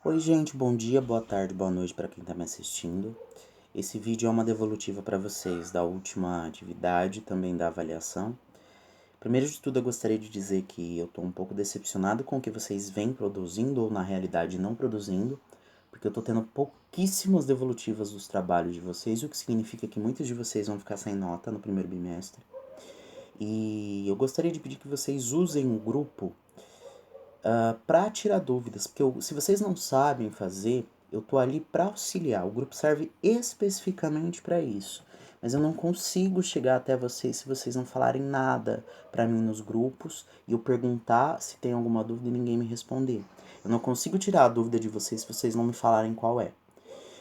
Oi, gente, bom dia, boa tarde, boa noite para quem está me assistindo. Esse vídeo é uma devolutiva para vocês da última atividade, também da avaliação. Primeiro de tudo, eu gostaria de dizer que eu estou um pouco decepcionado com o que vocês vêm produzindo, ou na realidade não produzindo, porque eu estou tendo pouquíssimas devolutivas dos trabalhos de vocês, o que significa que muitos de vocês vão ficar sem nota no primeiro bimestre. E eu gostaria de pedir que vocês usem o grupo para tirar dúvidas, porque se vocês não sabem fazer, eu tô ali para auxiliar. O grupo serve especificamente para isso. Mas eu não consigo chegar até vocês se vocês não falarem nada para mim nos grupos e eu perguntar se tem alguma dúvida e ninguém me responder. Eu não consigo tirar a dúvida de vocês se vocês não me falarem qual é.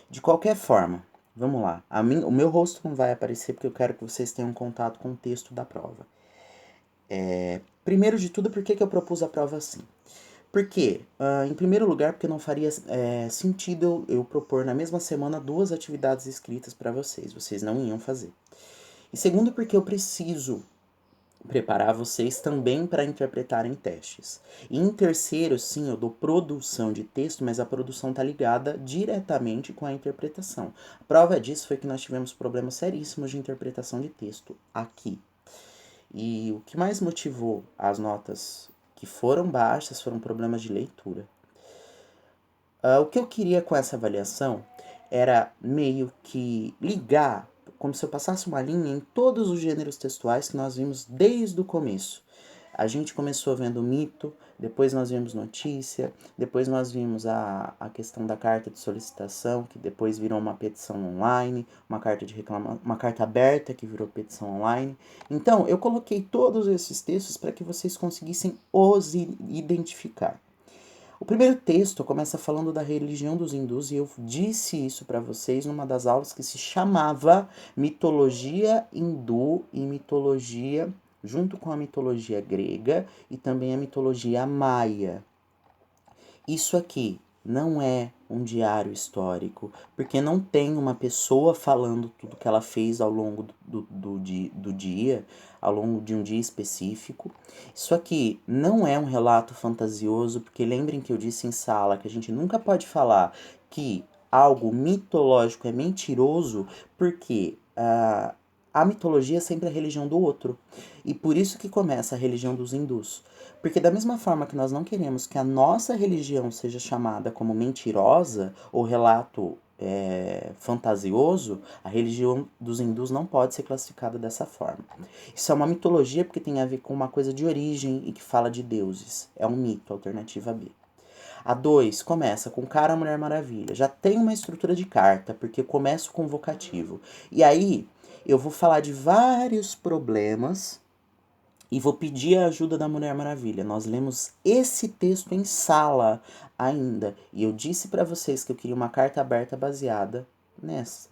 De qualquer forma, vamos lá. O meu rosto não vai aparecer porque eu quero que vocês tenham contato com o texto da prova. Primeiro de tudo, por que eu propus a prova assim? Por quê? Em primeiro lugar, porque não faria sentido eu propor na mesma semana duas atividades escritas para vocês. Vocês não iam fazer. E segundo, porque eu preciso preparar vocês também para interpretarem testes. E em terceiro, sim, eu dou produção de texto, mas a produção está ligada diretamente com a interpretação. A prova disso foi que nós tivemos problemas seríssimos de interpretação de texto aqui. E o que mais motivou as notas que foram baixas foram problemas de leitura. O que eu queria com essa avaliação era meio que ligar, como se eu passasse uma linha em todos os gêneros textuais que nós vimos desde o começo. A gente começou vendo mito, depois nós vimos notícia, depois nós vimos a questão da carta de solicitação, que depois virou uma petição online, uma carta aberta que virou petição online. Então, eu coloquei todos esses textos para que vocês conseguissem os identificar. O primeiro texto começa falando da religião dos hindus e eu disse isso para vocês numa das aulas que se chamava Mitologia Hindu e Mitologia, junto com a mitologia grega e também a mitologia maia. Isso aqui não é um diário histórico, porque não tem uma pessoa falando tudo que ela fez ao longo do dia, ao longo de um dia específico. Isso aqui não é um relato fantasioso, porque lembrem que eu disse em sala que a gente nunca pode falar que algo mitológico é mentiroso, porque a mitologia é sempre a religião do outro. E por isso que começa a religião dos hindus. Porque da mesma forma que nós não queremos que a nossa religião seja chamada como mentirosa ou relato fantasioso, a religião dos hindus não pode ser classificada dessa forma. Isso é uma mitologia porque tem a ver com uma coisa de origem e que fala de deuses. É um mito, alternativa B. A 2 começa com cara Mulher Maravilha. Já tem uma estrutura de carta, porque começa com vocativo. E aí eu vou falar de vários problemas e vou pedir a ajuda da Mulher Maravilha. Nós lemos esse texto em sala ainda. E eu disse para vocês que eu queria uma carta aberta baseada nessa.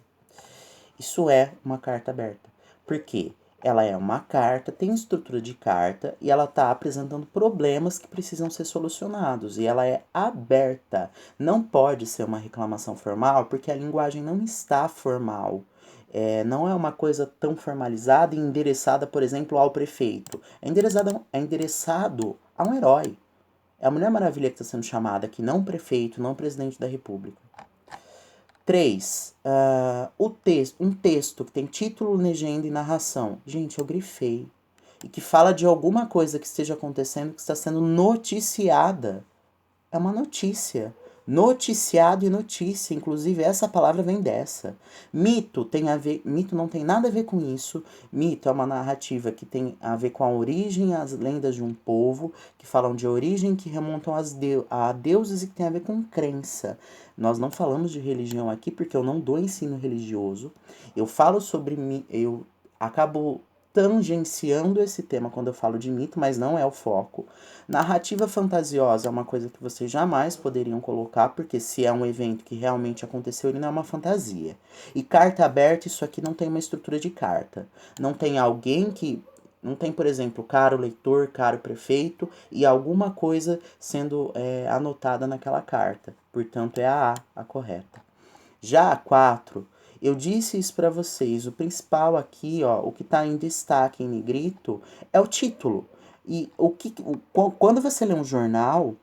Isso é uma carta aberta. Por quê? Ela é uma carta, tem estrutura de carta e ela está apresentando problemas que precisam ser solucionados. E ela é aberta. Não pode ser uma reclamação formal porque a linguagem não está formal. Não é uma coisa tão formalizada e endereçada, por exemplo, ao prefeito. É endereçado a um herói. É a Mulher Maravilha que está sendo chamada aqui, não o prefeito, não o presidente da república. 3. Um texto que tem título, legenda e narração. Gente, eu grifei. E que fala de alguma coisa que esteja acontecendo que está sendo noticiada. É uma notícia. Noticiado e notícia, inclusive essa palavra vem dessa. Mito não tem nada a ver com isso. Mito é uma narrativa que tem a ver com a origem e as lendas de um povo, que falam de origem, que remontam a deuses e que tem a ver com crença. Nós não falamos de religião aqui porque eu não dou ensino religioso. Eu falo sobre eu acabo tangenciando esse tema quando eu falo de mito, mas não é o foco. Narrativa fantasiosa é uma coisa que vocês jamais poderiam colocar, porque se é um evento que realmente aconteceu, ele não é uma fantasia. E carta aberta, isso aqui não tem uma estrutura de carta. Não tem alguém que. Não tem, por exemplo, caro leitor, caro prefeito e alguma coisa sendo anotada naquela carta. Portanto, é a correta. Já a 4, eu disse isso para vocês. O principal aqui, ó, o que está em destaque em negrito, é o título. E quando você lê um jornal,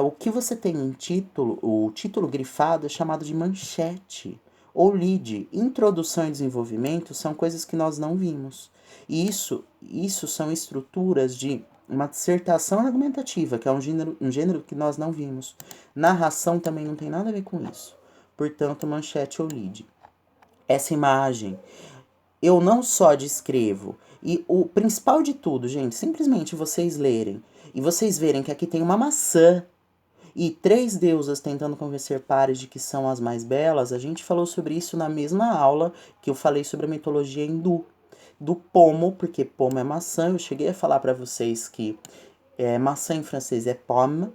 O que você tem em título, o título grifado é chamado de manchete ou lead. Introdução e desenvolvimento são coisas que nós não vimos. E isso são estruturas de uma dissertação argumentativa, que é um gênero que nós não vimos. Narração também não tem nada a ver com isso. Portanto, manchete ou lead. Essa imagem, eu não só descrevo, e o principal de tudo, gente, simplesmente vocês lerem e vocês verem que aqui tem uma maçã e três deusas tentando convencer pares de que são as mais belas. A gente falou sobre isso na mesma aula que eu falei sobre a mitologia hindu. Do pomo, porque pomo é maçã, eu cheguei a falar para vocês que maçã em francês é pomme,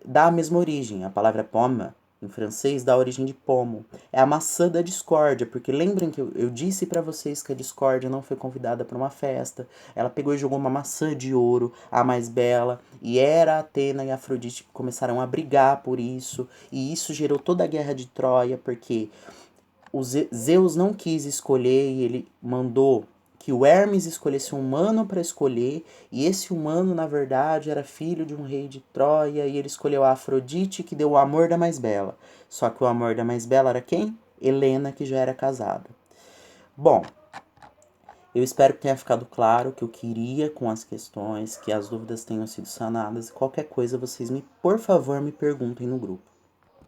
dá a mesma origem. A palavra pomme em francês dá a origem de pomo. É a maçã da discórdia, porque lembrem que eu disse para vocês que a discórdia não foi convidada para uma festa. Ela pegou e jogou uma maçã de ouro, a mais bela, e era Atena e Afrodite que começaram a brigar por isso, e isso gerou toda a guerra de Troia, porque Zeus não quis escolher e ele mandou que o Hermes escolhesse um humano para escolher, e esse humano, na verdade, era filho de um rei de Troia, e ele escolheu a Afrodite, que deu o amor da mais bela. Só que o amor da mais bela era quem? Helena, que já era casada. Bom, eu espero que tenha ficado claro o que eu queria com as questões, que as dúvidas tenham sido sanadas, e qualquer coisa vocês, por favor, me perguntem no grupo.